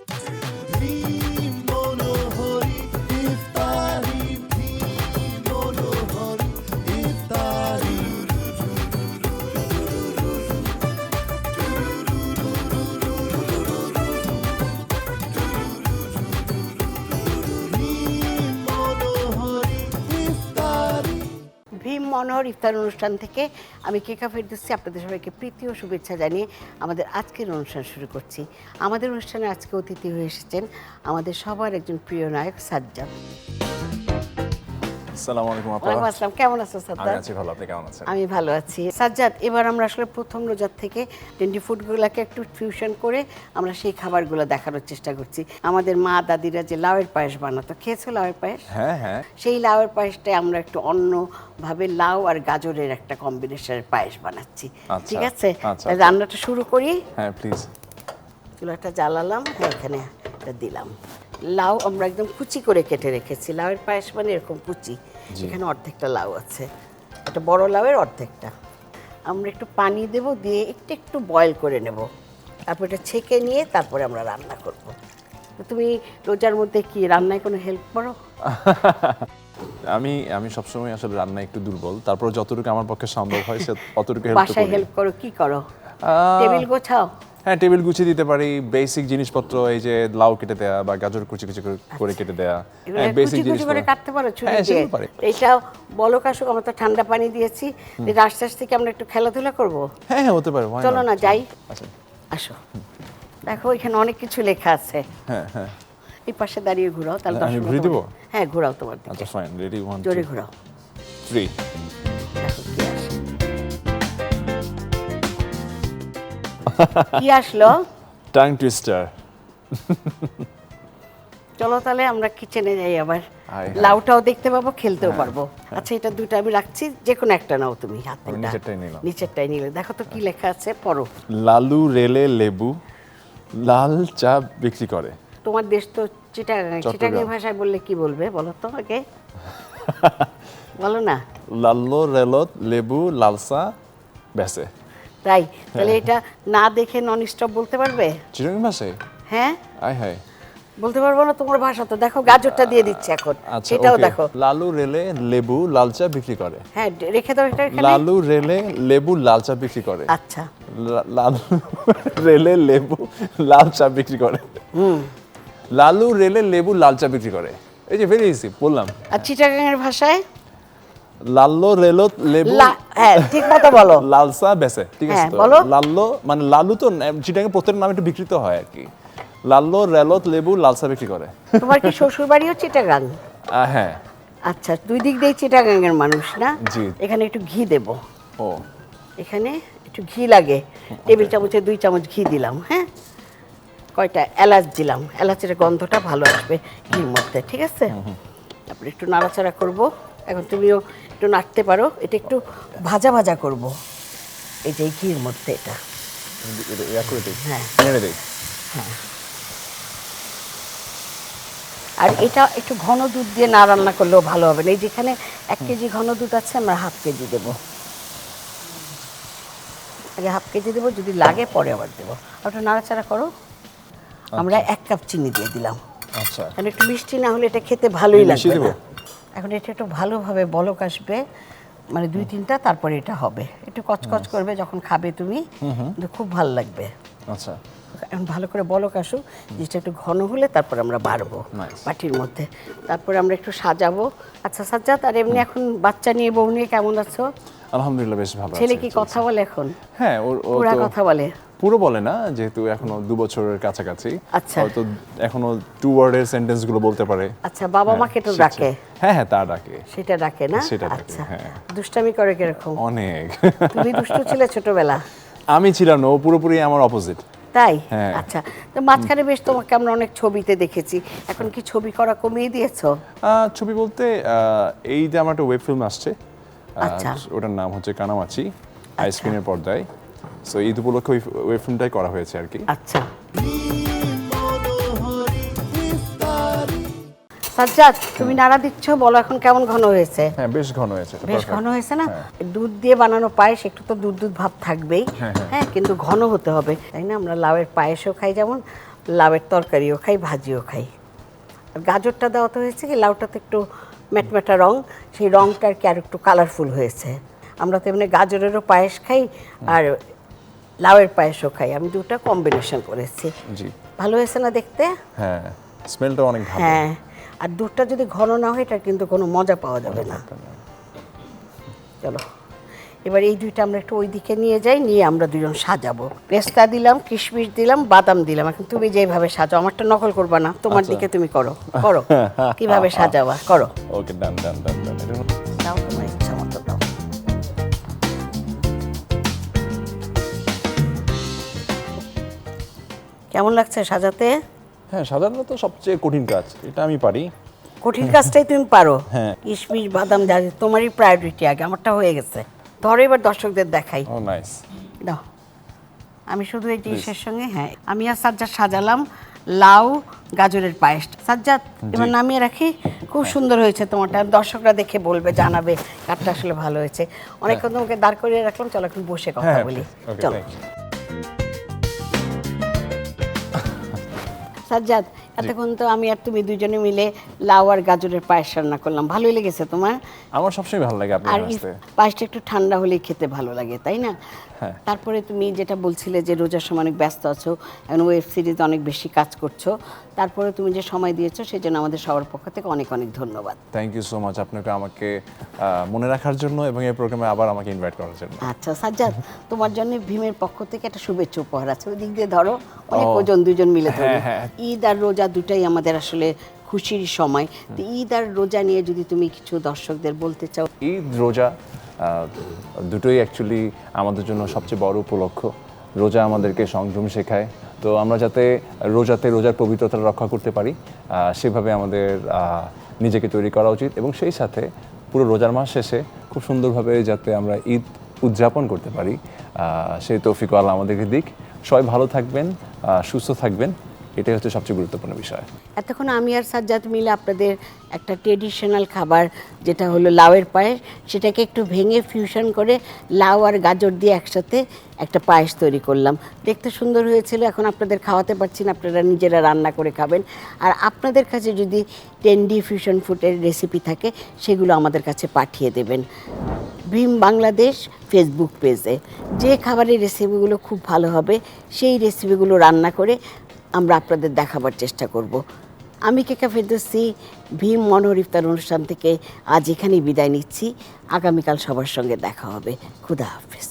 ভীম মনোহর ইফতার অনুষ্ঠান থেকে আমি কেকা ফেরদৌসী আপনাদের সবাইকে প্রীতি ও শুভেচ্ছা জানিয়ে আমাদের আজকের অনুষ্ঠান শুরু করছি। আমাদের অনুষ্ঠানে আজকে অতিথি হয়ে এসেছেন আমাদের সবার একজন প্রিয় নায়ক সাজ্জাদ। আসসালামু আলাইকুম আপা। ওয়ালাইকুম আসসালাম। কেমন আছো সাজ্জাদ? আমি আছি ভালো, আপনি কেমন আছেন? আমি ভালো আছি। সাজ্জাদ, এবার আমরা আসলে প্রথম রোজার থেকে ট্রেন্ডি ফুডগুলোকে একটু ফিউশন করে আমরা সেই খাবারগুলো দেখানোর চেষ্টা করছি। আমাদের মা দাদিরা যে লাউয়ের পায়েস বানাতো, খেয়েছো লাউয়ের পায়েস? হ্যাঁ হ্যাঁ। সেই লাউয়ের পায়েসটাই আমরা একটু অন্যভাবে লাউ আর গাজরের একটা কম্বিনেশনের পায়েস বানাচ্ছি। আচ্ছা, ঠিক আছে, আচ্ছা। রান্নাটা শুরু করি। হ্যাঁ প্লিজ। চুলাটা জ্বালালাম, হ্যাঁ এখানে এটা দিলাম। লাউ আমরা একদম কুচি করে কেটে রেখেছি। লাউয়ের পায়েস মানে এরকম কুচি। এখানে অর্ধেকটা লাউ আছে, এটা বড় লাউয়ের অর্ধেকটা। আমরা একটু পানি দেব, দিয়ে একটু একটু বয়েল করে নেব, তারপর এটা ছেঁকে নিয়ে তারপরে আমরা রান্না করব। তো তুমি রোজার মধ্যে কি রান্নায় কোনো হেল্প করো? আমি সবসময় আসলে রান্না একটু দুর্বল, তারপর যতটুকু আমার পক্ষে সম্ভব হয় অতটুকু হেল্প বাসায় করি। হেল্প করো? কি করো? টেবিল গোছাও? হ্যাঁ, টেবিল গুছিয়ে দিতে পারি। বেসিক জিনিসপত্র, এই যে লাউ কেটে দেয়া বা গাজর কুচি কুচি করে কেটে দেয়া, হ্যাঁ বেসিক জিনিস করে কাটতে পারো ছুরি হ্যাঁ, দিয়ে? সেটা পারি। এটা বলক আসুক, আমরা তো ঠান্ডা পানি দিয়েছি, এটা আস্তে আস্তে কি আমরা একটু খেলাধুলা করবো? হ্যাঁ হ্যাঁ, হতে পারে। চলো না যাই। আচ্ছা, আসো, দেখো এখানে অনেক কিছু লেখা আছে। হ্যাঁ হ্যাঁ। এই পাশে দাঁড়িয়ে ঘোরাও, তাহলে আমি দর্শকরা ঘুরিয়ে দেবো? তোমার- হ্যাঁ ঘোরাও তোমার দিকে। আচ্ছা ফাইন, রেডি 1 জোরে 2 ঘোরাও, 3। দেখো কি আসে। কি আসলো? Tongue twister. চলো তাহলে আমরা কিচেনে যাই আবার। হায় হায়। লাউটাও দেখতে পাবো, খেলতেও পারবো। আচ্ছা, এটা দুটো আমি রাখছি, যে কোনো একটা নাও তুমি হাতে। আমি নিচেরটাই নিলাম। নিচেরটাই নিলে। দেখো তো কি লেখা আছে, পড়ো। লালু রেলে লেবু লাল চা বিক্রি করে। তোমার দেশ তো চিটাগাং, চট্টগ্রাম। চিটাগাং ভাষায় বললে কি বলবে বলো তো আগে? বলো না। লাল্লো রেলত লেবু লালসা বেসে। তাই? তাহলে এটা না দেখে নন স্টপ বলতে পারবে? চিরং ভাষায়? হ্যাঁ আয় হায়। বলতে পারবো না তোমার ভাষা তো। দেখো গাজরটা দিয়ে দিচ্ছে এখন, আচ্ছা, সেটাও ওকে। দেখো। লালু রেলে লেবু লাল চা বিক্রি করে। হ্যাঁ রেখে দাও এটা এখানে। লালু রেলে লেবু লাল চা বিক্রি করে। আচ্ছা, লালু রেলে লেবু লাল চা বিক্রি করে। লালু রেলে লেবু লাল চা বিক্রি করে। এই যে ভেরি ইজি বললাম। আর চিটাগাং এর ভাষায় লাল্লো রেলত লেবু হ্যাঁ ঠিক মতো বলো। লালসা বেসে, ঠিক আছে হ্যাঁ, তো? বলো। লাল্লো মানে লালু তো চিটাগাং প্রত্যেকটা নাম একটু বিকৃত হয় আর কি। লাল্লো রেলত লেবু লালসা বিক্রি করে। তোমার কি শ্বশুর বাড়িও চিটাগাং? হ্যাঁ। আচ্ছা, দুই দিক দিয়ে চিটাগাং এর মানুষ না? জি। এখানে একটু ঘি দেব, ও এখানে একটু ঘি লাগে। টেবিল চামচে 2 চামচ ঘি দিলাম। হ্যাঁ, কয়টা এলাচ দিলাম, এলাচের গন্ধটা ভালো আসবে ঘির মধ্যে। ঠিক আছে, তারপরে একটু নাড়াচাড়া করব। এখন তুমিও একটু নাড়তে পারো। এটা একটু ভাজা ভাজা করব, এই যে ঘির মধ্যে এটা। ইয়া করে দিই। হ্যাঁ। নেড়ে দিই। আর এটা একটু ঘন দুধ দিয়ে না রান্না করলেও ভালো হবে না। এই যেখানে 1 কেজি ঘন দুধ আছে, আমরা 1/2 কেজি দেবো। আগে 1/2 কেজি দেবো, যদি লাগে পরে আবার দেবো। ওটা নাড়াচাড়া করো। আমরা 1 কাপ চিনি দিয়ে দিলাম, আচ্ছা। কারণ একটু মিষ্টি না হলে এটা খেতে ভালোই মিশিয়ে লাগবে দেবো? না। এখন এটা একটু ভালোভাবে বলক আসবে, মানে 2-3টা, তারপরে এটা হবে। একটু কচকচ করবে যখন খাবে তুমি, কিন্তু খুব ভালো লাগবে। আচ্ছা। এখন ভালো করে বলক আসুক, জিনিসটা একটু ঘন হলে তারপর আমরা বাড়বো Nice. বাটির মধ্যে। তারপরে আমরা একটু সাজাবো। আচ্ছা সাজ্জাদ, আর এমনি এখন বাচ্চা নিয়ে বউ নিয়ে কেমন আছো? আলহামদুলিল্লাহ বেশ ভালো আছি। ছেলে কি কথা বলে এখন? হ্যাঁ, ও পুরা তো কথা বলে? পুরো বলে না, যেহেতু এখনো 2 বছরের কাছাকাছি। আচ্ছা। তো এখনো 2 ওয়ার্ডের সেন্টেন্স গুলো বলতে পারে। আচ্ছা, বাবা মাকে তো শিখছে। ডাকে? হ্যাঁ হ্যাঁ, তা ডাকে। সেটা ডাকে না? সেটা ডাকে, আচ্ছা, হ্যাঁ। দুষ্টামি করে কিরকম? অনেক। তুমি দুষ্টু ছিলে ছোটবেলা? আমি ছিলাম না, ও পুরোপুরি আমার অপোজিট। তাই? হ্যাঁ। আচ্ছা, তো মাঝখানে বেশ তোমাকে আমরা অনেক ছবিতে দেখেছি, এখন কি ছবি করা কমিয়ে দিয়েছো? ছবি বলতে এই যে আমার একটা ওয়েব ফিল্ম আসছে, আচ্ছা। ওটার নাম হচ্ছে কানামাছি, আইস্ক্রিনের পর্দায়। সো ঈদ উপলক্ষে ওই ওয়েব ফিল্মটাই করা হয়েছে আর কি। আচ্ছা সাজ্জাদ, তুমি নাড়া দিচ্ছ, বলো এখন কেমন ঘন হয়েছে? হ্যাঁ, বেশ ঘন হয়েছে। বেশ ঘন হয়েছে না? দুধ দিয়ে বানানো পায়েস, একটু তো দুধ দুধ ভাব থাকবেই। হ্যাঁ, কিন্তু ঘন হতে হবে, তাই না? আমরা লাউয়ের পায়েসও খাই যেমন, লাউয়ের তরকারিও খাই, ভাজিও খাই। আর গাজরটা দেওয়া তো হয়েছে কি, লাউটাতে একটু ম্যাটম্যাটা রং, সেই রংটা আর কি আর একটু কালারফুল হয়েছে। আমরা তো এমনি গাজরেরও পায়েস খাই আর লাউয়ের পায়েসও খাই, আমি দুটো কম্বিনেশন করেছি। জি। ভালো হয়েছে না দেখতে? হ্যাঁ, স্মেলটা অনেক ভালো। হ্যাঁ, আর দুধটা যদি ঘন না হয় এটা কিন্তু কোনো মজা পাওয়া যাবে না। চলো এবার এই দুইটা আমরা একটু ওই দিকে নিয়ে যাই, নিয়ে আমরা দুজন সাজাবো। পেস্তা দিলাম, কিশমিশ দিলাম, বাদাম দিলাম। এখন তুমি যেভাবে সাজাও, আমারটা নকল করবা না, তোমার আচ্ছা। দিকে তুমি করো করো কিভাবে সাজাবা করো। ওকে, ডান ডান ডান ডান। দাও তোমার ইচ্ছা মতো দাও। কেমন লাগছে সাজাতে? হ্যাঁ, সাধারণত সবচেয়ে কঠিন কাজ, এটা আমি পারি। কঠিন কাজটাই তুমি পারো। হ্যাঁ। কিশমিশ বাদাম যা তোমারই প্রায়োরিটি আগে, আমারটা হয়ে গেছে। ধরো এবার দর্শকদের দেখাই। ও নাইস। দাও, আমি শুধু এই ডিশের সঙ্গে, হ্যাঁ আমি আর সাজ্জাদ সাজালাম লাউ গাজরের পায়েস। সাজ্জাদ এবার নামিয়ে রাখি। খুব সুন্দর হয়েছে তোমারটা, দর্শকরা দেখে বলবে, জানাবে কাঠটা আসলে ভালো হয়েছে। অনেকক্ষণ তোমাকে দাঁড় করিয়ে রাখলাম, চলো এখন বসে কথা হ্যাঁ, বলি। ওকে, চলো থ্যাংক ইউ। সাজ্জাদ, এতক্ষণ তো আমি আর তুমি দুজনে মিলে লাউ আর গাজরের পায়েস রান্না করলাম, ভালোই লেগেছে তোমার? আমার সবসময় ভালো লাগে আপনার আর এই হাসতে। পায়েসটা একটু ঠান্ডা হলেই খেতে ভালো লাগে, তাই না? হ্যাঁ। তারপরে তুমি যেটা বলছিলে যে রোজার সময় অনেক ব্যস্ত আছো, এখন ওয়েব সিরিজ অনেক বেশি কাজ করছো, তারপরে তুমি যে সময় দিয়েছো সেই জন্য আমাদের সবার পক্ষ থেকে অনেক অনেক ধন্যবাদ। থ্যাংক ইউ সো মাচ আপনাকে আমাকে মনে রাখার জন্য এবং এই প্রোগ্রামে আবার আমাকে ইনভাইট করার জন্য। আচ্ছা সাজ্জাদ, তোমার জন্য ভীমের পক্ষ থেকে একটা শুভেচ্ছা উপহার আছে, ওই দিক দিয়ে ধরো, অনেক ও। ওজন, দুজন মিলে ধরি। হ্যাঁ, হ্যাঁ। ঈদ আর রোজা দুটাই আমাদের আসলে খুশির সময়, তো ঈদ আর রোজা নিয়ে যদি তুমি কিছু দর্শকদের বলতে চাও। ঈদ রোজা দুটোই অ্যাকচুয়ালি আমাদের জন্য সবচেয়ে বড় উপলক্ষ। রোজা আমাদেরকে সংযম শেখায়, তো আমরা যাতে রোজার পবিত্রতা রক্ষা করতে পারি সেভাবে আমাদের নিজেকে তৈরি করা উচিত, এবং সেই সাথে পুরো রোজার মাস শেষে খুব সুন্দরভাবে যাতে আমরা ঈদ উদযাপন করতে পারি সেই তৌফিক আল্লাহ আমাদেরকে দিক। সবাই ভালো থাকবেন, সুস্থ থাকবেন, এটাই হচ্ছে সবচেয়ে গুরুত্বপূর্ণ বিষয়। এতক্ষণ আমি আর সাজ্জাদ মিলে আপনাদের একটা ট্রেডিশনাল খাবার যেটা হলো লাউয়ের পায়েস, সেটাকে একটু ভেঙে ফিউশন করে লাউ আর গাজর দিয়ে একসাথে একটা পায়েস তৈরি করলাম। দেখতে সুন্দর হয়েছিল। এখন আপনাদের খাওয়াতে পারছি না, আপনারা নিজেরা রান্না করে খাবেন। আর আপনাদের কাছে যদি টেন্ডি ফিউশন ফুডের রেসিপি থাকে সেগুলো আমাদের কাছে পাঠিয়ে দেবেন ভীম বাংলাদেশ ফেসবুক পেজে। যে খাবারের রেসিপিগুলো খুব ভালো হবে সেই রেসিপিগুলো রান্না করে আমরা আপনাদের দেখাবার চেষ্টা করব। আমি কেকা ফেরদৌসী ভীম মনোহর ইফতার অনুষ্ঠান থেকে আজ এখানেই বিদায় নিচ্ছি। আগামীকাল সবার সঙ্গে দেখা হবে। খুদা হাফেজ।